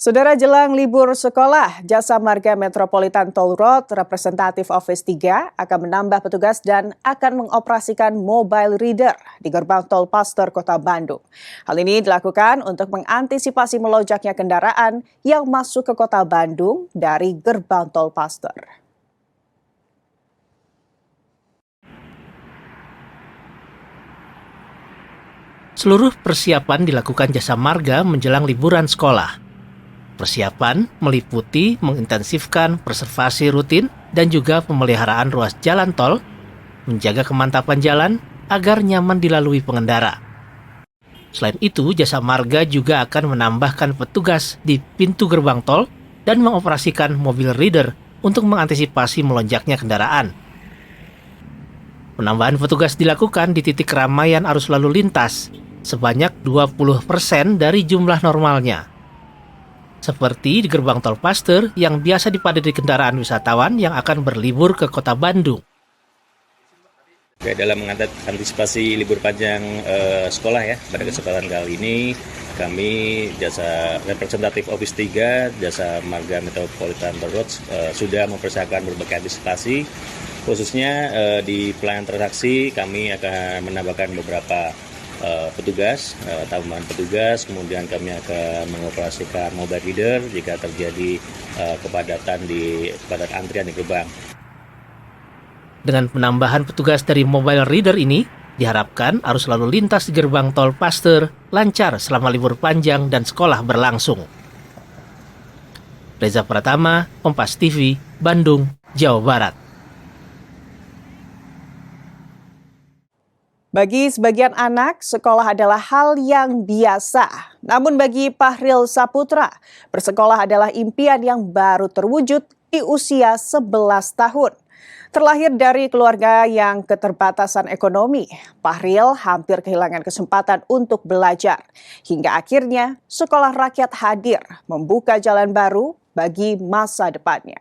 Saudara, jelang libur sekolah, Jasa Marga Metropolitan Toll Road Representative Office 3 akan menambah petugas dan akan mengoperasikan mobile reader di gerbang tol Paster, Kota Bandung. Hal ini dilakukan untuk mengantisipasi melonjaknya kendaraan yang masuk ke Kota Bandung dari gerbang tol Paster. Seluruh persiapan dilakukan Jasa Marga menjelang liburan sekolah. Persiapan meliputi mengintensifkan preservasi rutin dan juga pemeliharaan ruas jalan tol, menjaga kemantapan jalan agar nyaman dilalui pengendara. Selain itu, Jasa Marga juga akan menambahkan petugas di pintu gerbang tol dan mengoperasikan mobil reader untuk mengantisipasi melonjaknya kendaraan. Penambahan petugas dilakukan di titik keramaian arus lalu lintas sebanyak 20% dari jumlah normalnya. Seperti di gerbang tol Paster yang biasa dipadati kendaraan wisatawan yang akan berlibur ke Kota Bandung. Dalam mengantisipasi libur panjang sekolah ya, pada kesempatan kali ini kami Jasa Representative Office 3, Jasa Marga Metropolitan Toll Road sudah mempersiapkan berbagai antisipasi, khususnya di pelayanan transaksi kami akan menambahkan beberapa petugas, tambahan petugas, kemudian kami akan mengoperasikan mobile reader jika terjadi kepadatan antrian di gerbang. Dengan penambahan petugas dari mobile reader ini, diharapkan arus lalu lintas di gerbang tol Paster lancar selama libur panjang dan sekolah berlangsung. Reza Pratama, Kompas TV, Bandung, Jawa Barat. Bagi sebagian anak, sekolah adalah hal yang biasa. Namun bagi Pahril Saputra, bersekolah adalah impian yang baru terwujud di usia 11 tahun. Terlahir dari keluarga yang keterbatasan ekonomi, Pahril hampir kehilangan kesempatan untuk belajar. Hingga akhirnya sekolah rakyat hadir, membuka jalan baru bagi masa depannya.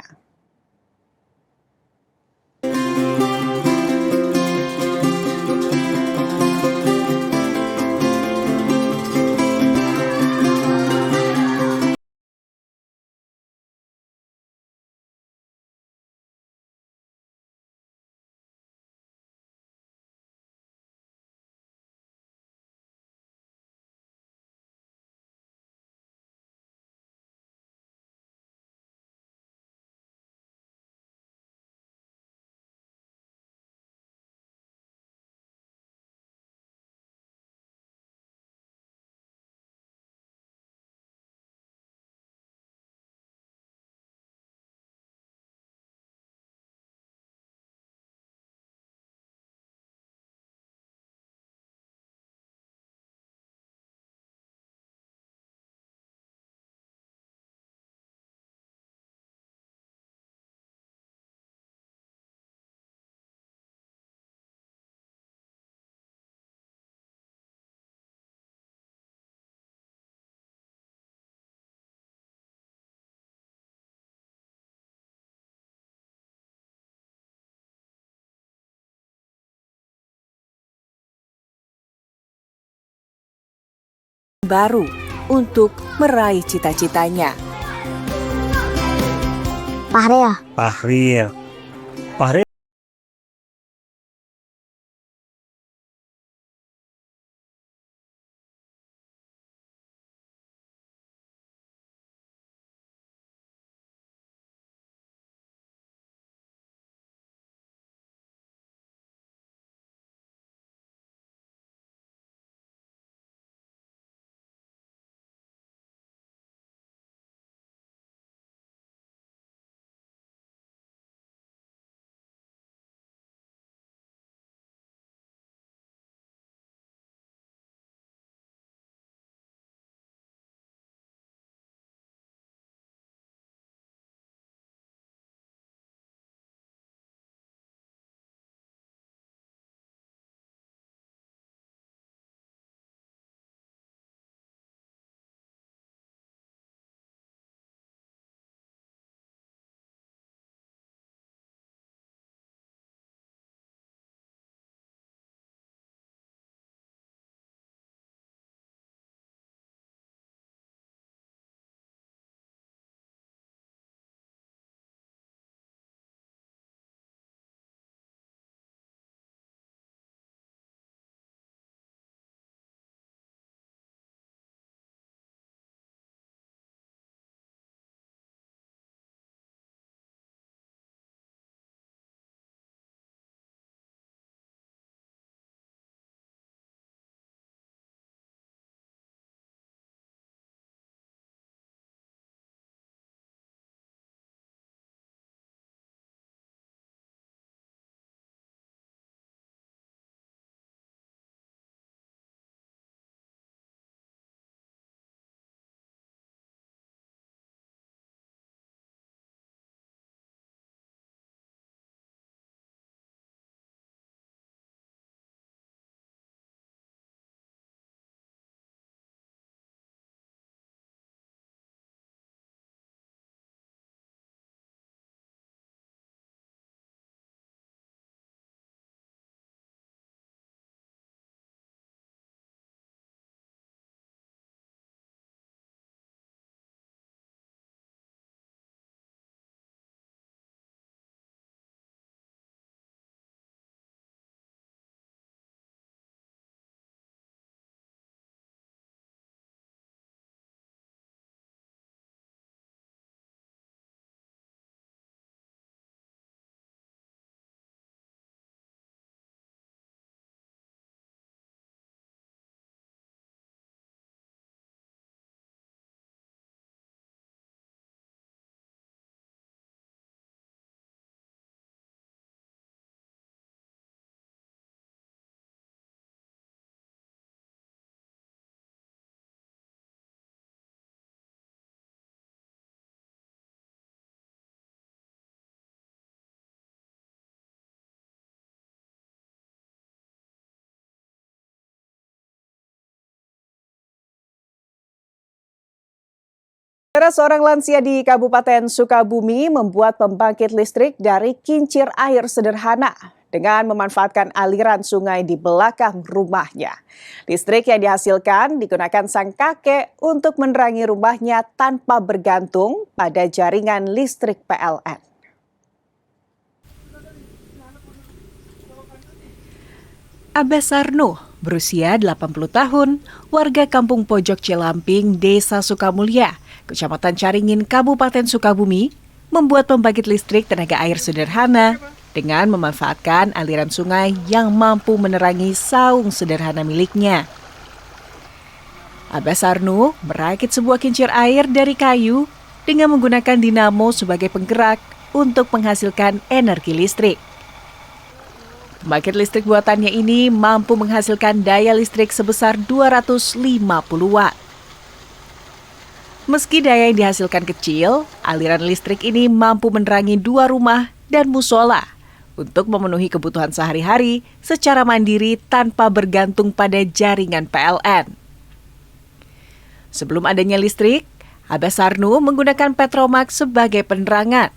Baru untuk meraih cita-citanya. Pahril. Saudara, seorang lansia di Kabupaten Sukabumi membuat pembangkit listrik dari kincir air sederhana dengan memanfaatkan aliran sungai di belakang rumahnya. Listrik yang dihasilkan digunakan sang kakek untuk menerangi rumahnya tanpa bergantung pada jaringan listrik PLN. Abah Sarno, berusia 80 tahun, warga Kampung Pojok Cilamping, Desa Sukamulya, Kecamatan Caringin, Kabupaten Sukabumi, membuat pembangkit listrik tenaga air sederhana dengan memanfaatkan aliran sungai yang mampu menerangi saung sederhana miliknya. Abah Sarno merakit sebuah kincir air dari kayu dengan menggunakan dinamo sebagai penggerak untuk menghasilkan energi listrik. Pembangkit listrik buatannya ini mampu menghasilkan daya listrik sebesar 250 watt. Meski daya yang dihasilkan kecil, aliran listrik ini mampu menerangi 2 rumah dan musola untuk memenuhi kebutuhan sehari-hari secara mandiri tanpa bergantung pada jaringan PLN. Sebelum adanya listrik, Abah Sarno menggunakan Petromax sebagai penerangan.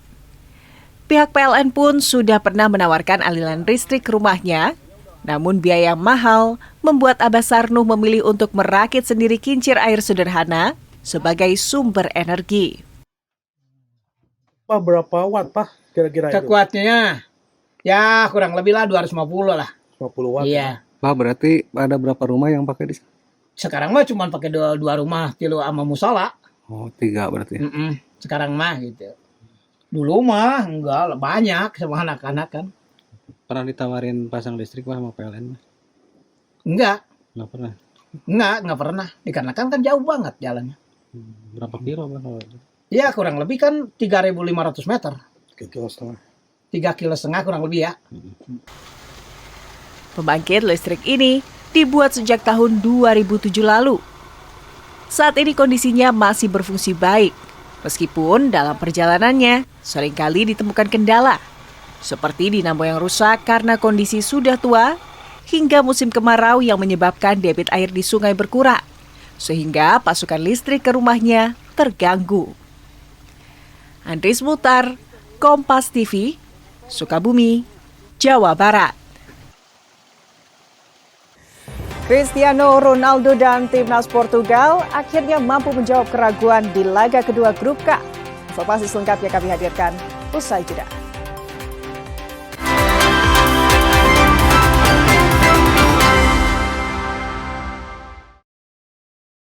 Pihak PLN pun sudah pernah menawarkan aliran listrik ke rumahnya, namun biaya yang mahal membuat Abah Sarno memilih untuk merakit sendiri kincir air sederhana sebagai sumber energi. Pak, berapa watt, Pak? Kira-kira itu? Kekuatannya ya kurang lebih lah 250 lah. 50 watt. Iya. Pak, berarti ada berapa rumah yang pakai di sana? Sekarang mah cuma pakai dua rumah, tilu sama musola. Oh, 3 berarti. Sekarang mah gitu. Dulu mah enggak banyak sama anak-anak kan. Pernah ditawarin pasang listrik Pak sama PLN? Enggak Nggak pernah. dikarenakan kan jauh banget jalannya. Berapa kilo Pak? Iya kurang lebih kan 3.500 meter. 3,5 kilo. 3,5 kilo kurang lebih ya. Pembangkit listrik ini dibuat sejak tahun 2007 lalu. Saat ini kondisinya masih berfungsi baik, meskipun dalam perjalanannya seringkali ditemukan kendala, seperti dinamo yang rusak karena kondisi sudah tua, hingga musim kemarau yang menyebabkan debit air di sungai berkurang, sehingga pasokan listrik ke rumahnya terganggu. Andris Mutar, Kompas TV, Sukabumi, Jawa Barat. Cristiano Ronaldo dan timnas Portugal akhirnya mampu menjawab keraguan di laga kedua grup K. Informasi selengkapnya kami hadirkan usai jeda.